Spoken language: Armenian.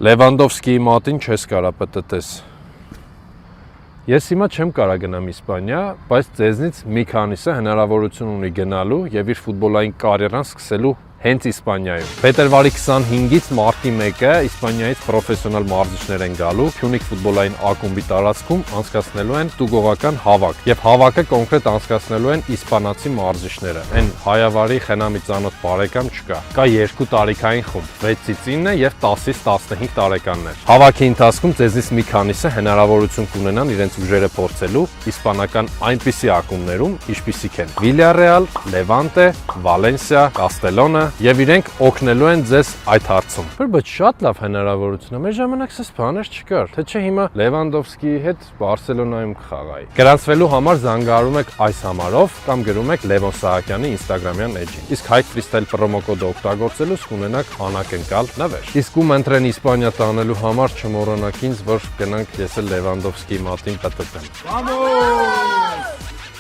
Լևանդովսկիի մատին չես կարա պտտես։ Ես հիմա չեմ կարա գնամ Իսպանիա, բայց ձեզնից մի քանիսը հնարավորություն ունի գնալու եւ իր ֆուտբոլային կարիերան սկսելու հենց Իսպանիայում։ Փետրվարի 25-ից մարտի 1-ը Իսպանիայից պրոֆեսիոնալ մարզիչներ են գալու Փյունիկ ֆուտբոլային ակումբի տարածքում անցկացնելու են տուգողական հավաք։ Եւ հավաքը կոնկրետ անցկացնելու են իսպանացի մարզիչները։ Այն հայավարի խենամի ծանոթ բարեկամ չկա։ Կա 2 տարիքային խումբ՝ 6-ից 9 եւ 10-ից 15 տարեկաններ։ Հավաքի ընթացքում ձեզնից մի քանիսը հնարավորություն կունենան իրենց ուժերը փորձելու իսպանական այնպիսի ակումբներում, ինչպիսիք են Վիլյարեալ, Լևանտե, Վալենսիա, Կաստելոնը եւ իրենք օգնելու են ձեզ այդ հարցում։ Բայց շատ լավ հնարավորություն է։ Մեր ժամանակ սս բաներ չկար։ Թե չէ հիմա Լևանդովսկիի հետ Բարսելոնայում կխաղայի։ Գրանցվելու համար զանգահարում եք այս համարով կամ գրում եք Լևոն Սահակյանի Instagram-յան էջին։ Իսկ Hike Freestyle promo կոդը օգտագործելուց կունենաք անակնկալ նվեր։ Իսկ ում ընտրեն Իսպանիա տանելու համար չմոռանաք ինձ, որ գնանք ես էլ Լևանդովսկիի մատին պտտեմ։ Vamos!